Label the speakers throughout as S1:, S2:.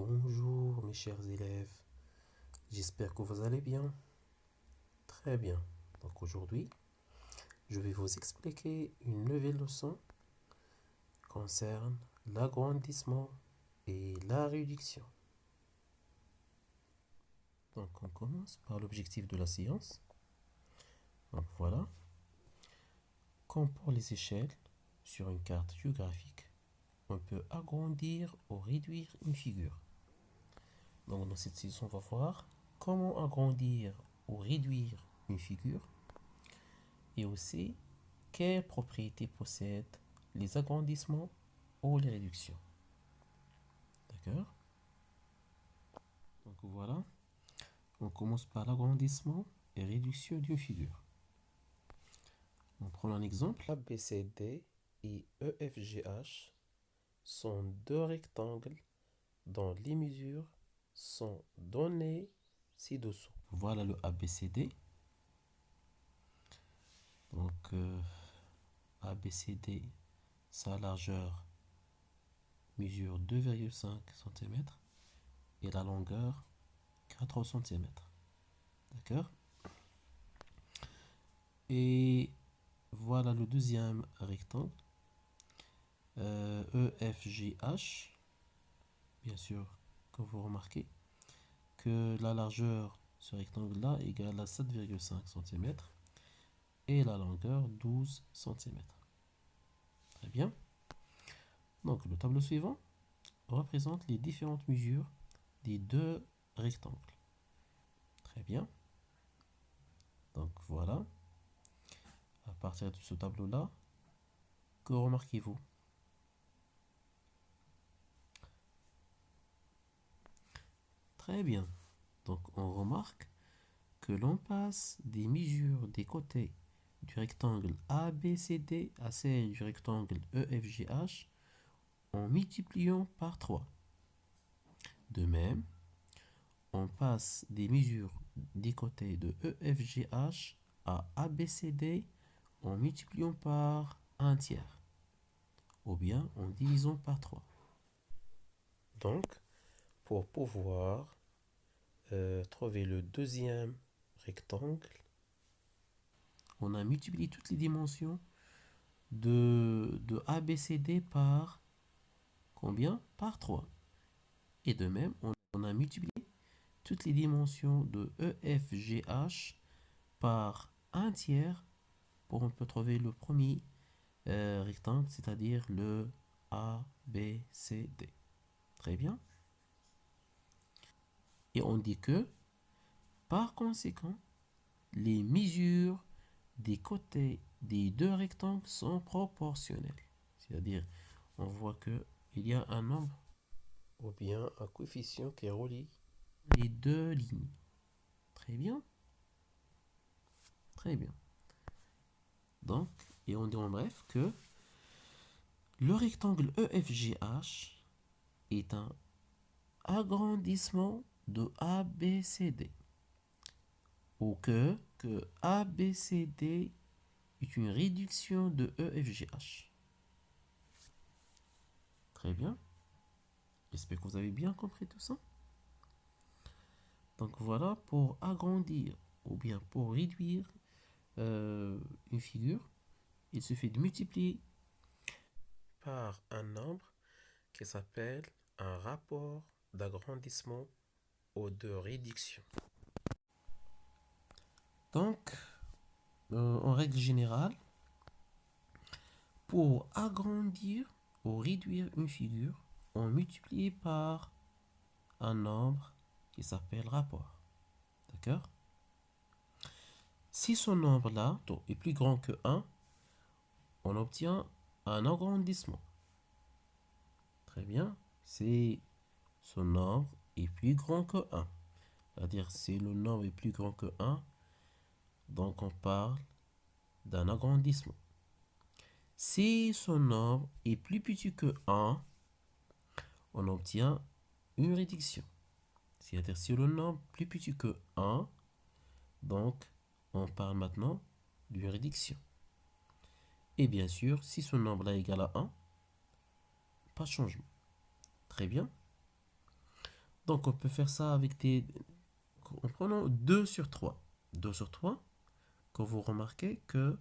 S1: Bonjour mes chers élèves, j'espère que vous allez bien. Très bien. Donc aujourd'hui, je vais vous expliquer une nouvelle leçon concerne l'agrandissement et la réduction. Donc on commence par l'objectif de la séance. Donc voilà. Comme pour les échelles sur une carte géographique, on peut agrandir ou réduire une figure. Donc dans cette séance, on va voir comment agrandir ou réduire une figure et aussi quelles propriétés possèdent les agrandissements ou les réductions. D'accord? Donc voilà, on commence par l'agrandissement et réduction d'une figure. On prend un exemple. ABCD et EFGH sont deux rectangles dont les mesures sont données ci-dessous. Voilà le ABCD. Donc ABCD, sa largeur mesure 2,5 cm et la longueur 4 cm. D'accord? Et voilà le deuxième rectangle, EFGH. Bien sûr que vous remarquez que la largeur de ce rectangle-là est égale à 7,5 cm et la longueur 12 cm. Très bien. Donc le tableau suivant représente les différentes mesures des deux rectangles. Très bien. Donc voilà. À partir de ce tableau-là, que remarquez-vous? Très bien. Donc on remarque que l'on passe des mesures des côtés du rectangle ABCD à celles du rectangle EFGH en multipliant par 3. De même, on passe des mesures des côtés de EFGH à ABCD en multipliant par 1 tiers ou bien en divisant par 3. Donc, pour pouvoir trouver le deuxième rectangle, on a multiplié toutes les dimensions de ABCD par combien? Par 3. Et de même, on a multiplié toutes les dimensions de EFGH par 1 tiers pour on peut trouver le premier rectangle, c'est-à-dire le ABCD. Très bien. Et on dit que, par conséquent, les mesures des côtés des deux rectangles sont proportionnelles. C'est-à-dire, on voit qu'il y a un nombre ou bien un coefficient qui relie les deux lignes. Très bien. Très bien. Donc, et on dit en bref que le rectangle EFGH est un agrandissement de ABCD. Ou que ABCD est une réduction de EFGH. Très bien. J'espère que vous avez bien compris tout ça. Donc voilà, pour agrandir ou bien pour réduire une figure, il suffit de multiplier par un nombre qui s'appelle un rapport d'agrandissement ou de réduction. Donc, en règle générale, pour agrandir ou réduire une figure, on multiplie par un nombre qui s'appelle rapport. D'accord? Si ce nombre-là est plus grand que 1, on obtient un agrandissement. Très bien. Si ce nombre est plus grand que 1, c'est-à-dire si le nombre est plus grand que 1, donc on parle d'un agrandissement. Si ce nombre est plus petit que 1, on obtient une réduction. C'est-à-dire si le nombre est plus petit que 1, donc on parle maintenant d'une réduction. Et bien sûr, si ce nombre-là est égal à 1, pas de changement. Très bien. Donc on peut faire ça avec en prenant 2 sur 3. 2 sur 3, quand vous remarquez que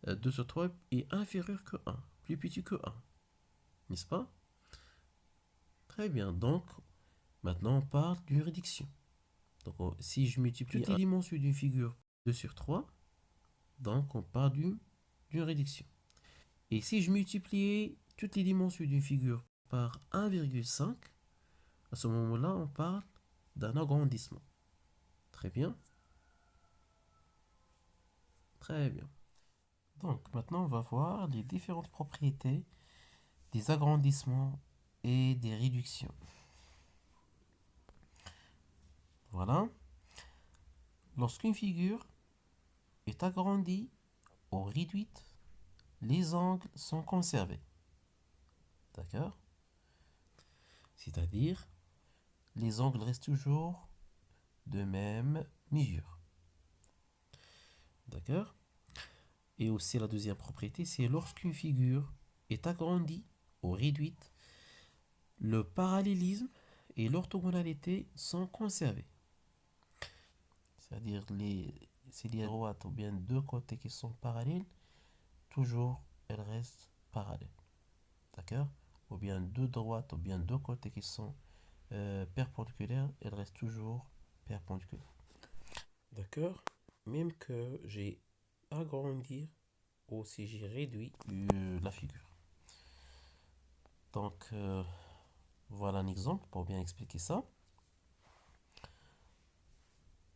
S1: 2 sur 3 est inférieur que 1, plus petit que 1, n'est-ce pas? Très bien, donc maintenant on parle d'une réduction. Donc si je multiplie toutes les dimensions d'une figure 2 sur 3, donc on parle d'une réduction. Et si je multiplie toutes les dimensions d'une figure par 1,5, à ce moment-là, on parle d'un agrandissement. Très bien. Très bien. Donc maintenant, on va voir les différentes propriétés des agrandissements et des réductions. Voilà. Lorsqu'une figure est agrandie ou réduite, les angles sont conservés. D'accord? C'est-à-dire, les angles restent toujours de même mesure. D'accord? Et aussi la deuxième propriété, c'est lorsqu'une figure est agrandie ou réduite, le parallélisme et l'orthogonalité sont conservés. C'est-à-dire, s'il y a droite ou bien deux côtés qui sont parallèles, toujours elles restent parallèles. D'accord? Ou bien deux droites ou bien deux côtés qui sont perpendiculaires, elles restent toujours perpendiculaires. D'accord? Même que j'ai agrandi ou si j'ai réduit la figure. Donc, voilà un exemple pour bien expliquer ça.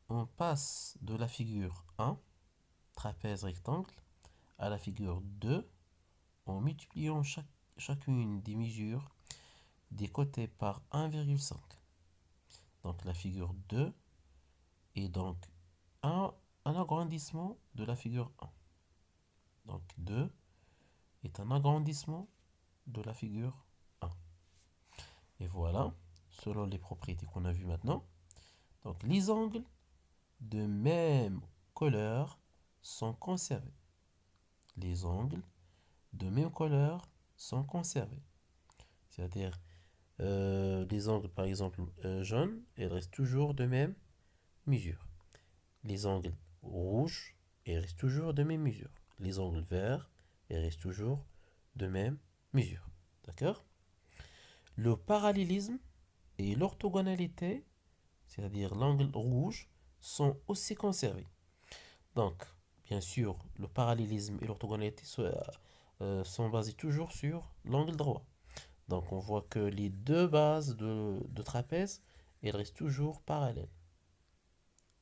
S1: On passe de la figure 1, trapèze rectangle, à la figure 2 en multipliant chacune des mesures des côtés par 1,5. Donc la figure 2 est donc un agrandissement de la figure 1. Donc 2 est un agrandissement de la figure 1. Et voilà, selon les propriétés qu'on a vues maintenant. Donc les angles de même couleur sont conservés. Les angles de même couleur sont conservés. C'est-à-dire, les angles, par exemple, jaunes, ils restent toujours de même mesure. Les angles rouges, ils restent toujours de même mesure. Les angles verts, ils restent toujours de même mesure. D'accord? Le parallélisme et l'orthogonalité, c'est-à-dire l'angle rouge, sont aussi conservés. Donc, bien sûr, le parallélisme et l'orthogonalité sont basés toujours sur l'angle droit. Donc, on voit que les deux bases de trapèze, elles restent toujours parallèles.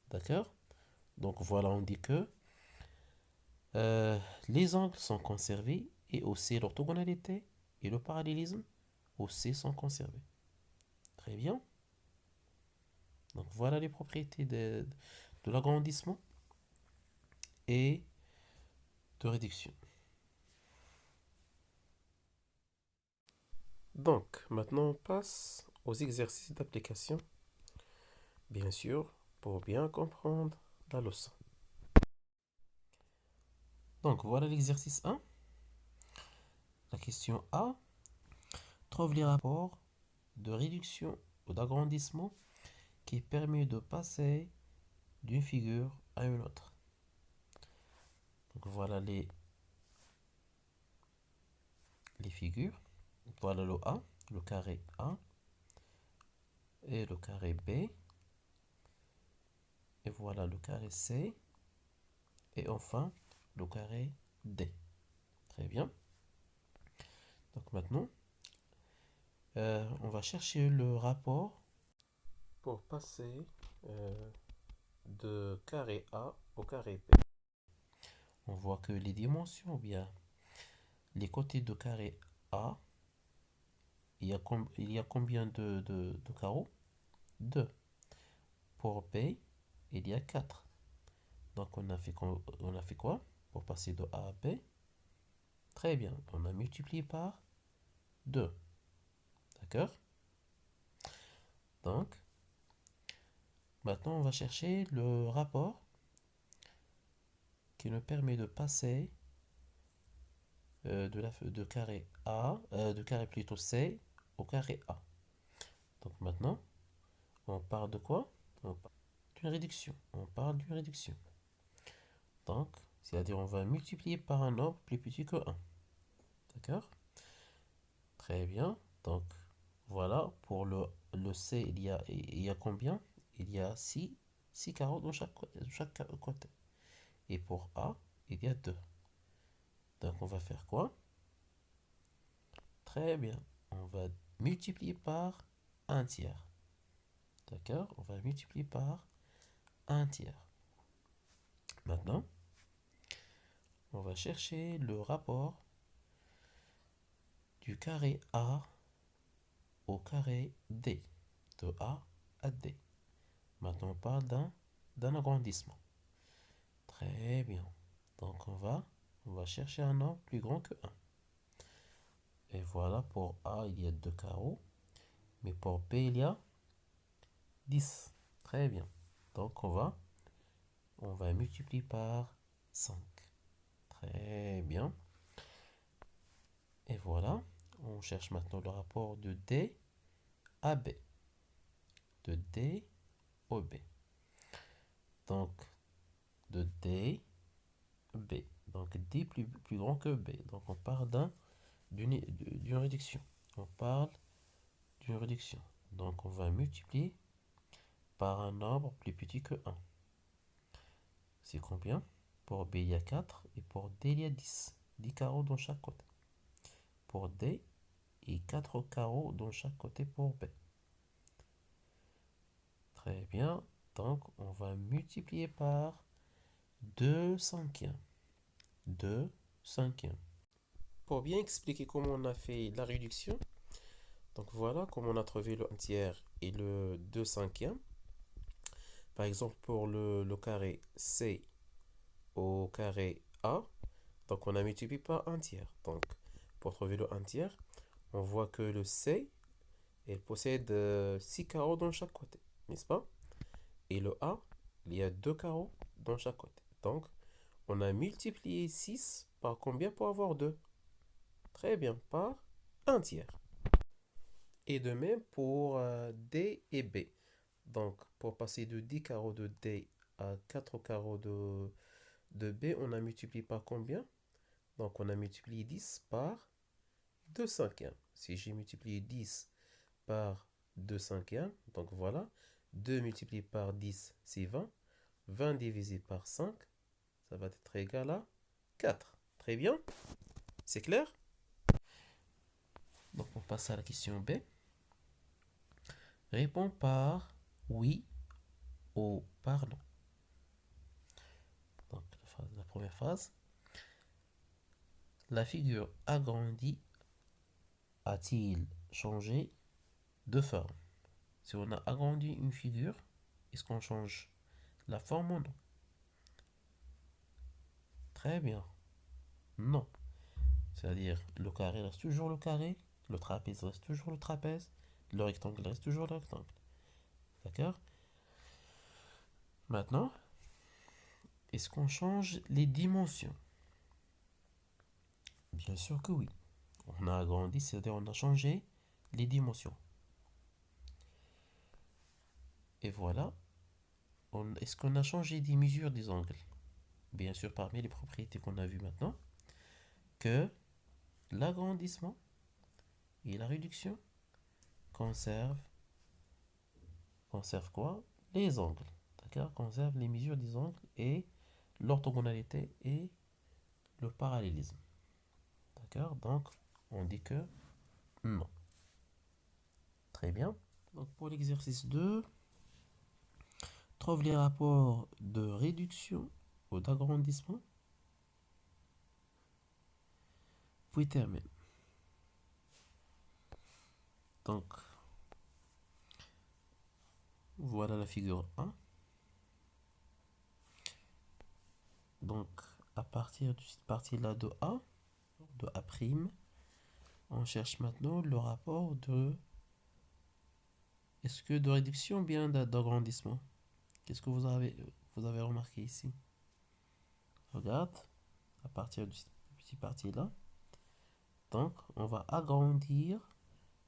S1: D'accord? Donc, voilà, on dit que les angles sont conservés et aussi l'orthogonalité et le parallélisme aussi sont conservés. Très bien. Donc, voilà les propriétés de l'agrandissement et de réduction. Donc, maintenant, on passe aux exercices d'application, bien sûr, pour bien comprendre la leçon. Donc, voilà l'exercice 1. La question A. Trouve les rapports de réduction ou d'agrandissement qui permet de passer d'une figure à une autre. Donc, voilà les figures. Voilà le A, le carré A et le carré B. Et voilà le carré C. Et enfin, le carré D. Très bien. Donc maintenant, on va chercher le rapport pour passer de carré A au carré B. On voit que les dimensions, ou bien les côtés de carré A, il y a combien de carreaux? 2. Pour B, il y a 4. Donc on a fait quoi pour passer de A à B? Très bien, on a multiplié par 2. D'accord? Donc, maintenant on va chercher le rapport qui nous permet de passer de carré A, de carré plutôt C au carré A. Donc maintenant, On parle de quoi? On parle d'une réduction. On parle d'une réduction. Donc, c'est-à-dire on va multiplier par un nombre plus petit que 1. D'accord? Très bien. Donc, voilà. Pour le C, il y a combien? Il y a 6 carreaux dans chaque côté. Et pour A, il y a 2. Donc, on va faire quoi? Très bien. On va multiplier par un tiers. D'accord? On va multiplier par un tiers. Maintenant, on va chercher le rapport du carré A au carré D. De A à D. Maintenant, on parle d'un agrandissement. Très bien. Donc, on va chercher un nombre plus grand que 1. Et voilà, pour A, il y a 2 carreaux. Mais pour B, il y a 10. Très bien. Donc, on va multiplier par 5. Très bien. Et voilà, on cherche maintenant le rapport de D à B. De D au B. Donc, de D, B. Donc, D plus grand que B. Donc, on parle d'une réduction. On parle d'une réduction. Donc, on va multiplier par un nombre plus petit que 1. C'est combien? Pour B, il y a 4. Et pour D, il y a 10. 10 carreaux dans chaque côté. Pour D, et 4 carreaux dans chaque côté pour B. Très bien. Donc, on va multiplier par 2 cinquièmes. 2 cinquièmes. Pour bien expliquer comment on a fait la réduction, donc voilà comment on a trouvé le 1 tiers et le 2 cinquièmes. Par exemple, pour le carré C au carré A, donc on a multiplié par 1 tiers. Donc, pour trouver le 1 tiers, on voit que le C, il possède 6 carreaux dans chaque côté, n'est-ce pas? Et le A, il y a 2 carreaux dans chaque côté. Donc, on a multiplié 6 par combien pour avoir 2? Très bien, par 1 tiers. Et de même pour D et B. Donc, pour passer de 10 carreaux de D à 4 carreaux de B, on a multiplié par combien? Donc, on a multiplié 10 par 2 cinquièmes. Si j'ai multiplié 10 par 2 cinquièmes, donc voilà, 2 multiplié par 10, c'est 20. 20 divisé par 5, ça va être égal à 4. Très bien, c'est clair? Donc, on passe à la question B. Réponds par oui ou par non. Donc, la première phrase. La figure agrandie a-t-il changé de forme? Si on a agrandi une figure, est-ce qu'on change la forme ou non? Très bien. Non. C'est-à-dire, le carré reste toujours le carré, le trapèze reste toujours le trapèze, le rectangle reste toujours le rectangle. D'accord? Maintenant, est-ce qu'on change les dimensions? Bien sûr que oui. On a agrandi, c'est-à-dire on a changé les dimensions. Et voilà. Est-ce qu'on a changé des mesures des angles? Bien sûr, parmi les propriétés qu'on a vues maintenant, que l'agrandissement et la réduction conservent quoi? Les angles. D'accord? Conservent les mesures des angles et l'orthogonalité et le parallélisme. D'accord? Donc, on dit que non. Très bien. Donc, pour l'exercice 2, trouve les rapports de réduction ou d'agrandissement, puis termine. Donc, voilà la figure 1. Donc, à partir de cette partie-là de A, de A', on cherche maintenant le rapport de... Est-ce que de réduction ou bien d'agrandissement? Qu'est-ce que vous avez remarqué ici? Regarde, à partir de cette petite partie-là. Donc, on va agrandir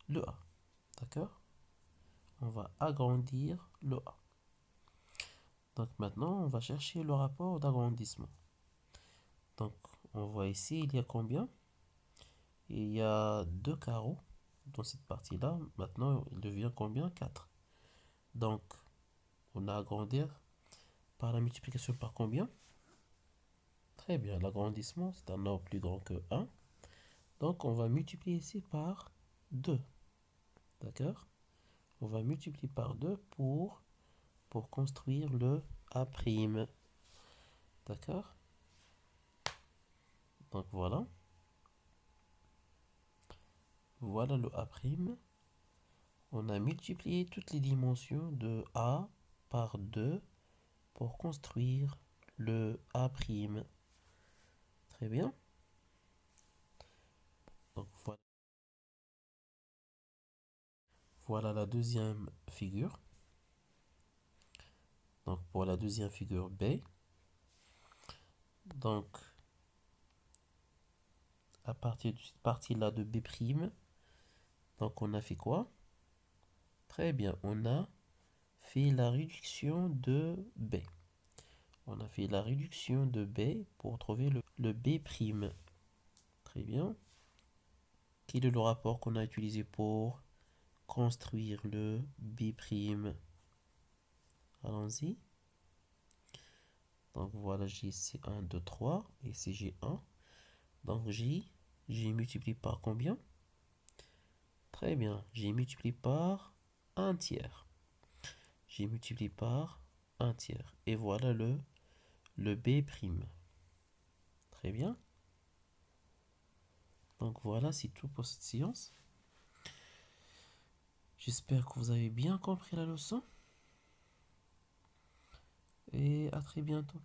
S1: le A. D'accord? on va agrandir le A. Donc maintenant, on va chercher le rapport d'agrandissement. Donc, on voit ici, il y a combien? Il y a 2 carreaux dans cette partie-là. Maintenant, il devient combien? 4. Donc, on a agrandir par la multiplication par combien? Très bien, l'agrandissement, c'est un nombre plus grand que 1. Donc, on va multiplier ici par 2. D'accord? On va multiplier par 2 pour construire le A'. D'accord? Donc, voilà. Voilà le A'. On a multiplié toutes les dimensions de A par 2 pour construire le A'. Très bien. Donc, voilà la deuxième figure. Donc, pour la deuxième figure B, donc, à partir de cette partie-là de B', donc on a fait quoi? Très bien, on a fait la réduction de B. On a fait la réduction de B pour trouver le B'. Très bien. Quel est le rapport qu'on a utilisé pour construire le B'? Allons-y. Donc voilà, J c'est 1, 2, 3. Et c'est G1. Donc J multiplié par combien? Très bien, J multiplié par 1 tiers. J multiplié par 1 tiers. Et voilà le B'. Très bien. Donc voilà, c'est tout pour cette séance. J'espère que vous avez bien compris la leçon. Et à très bientôt.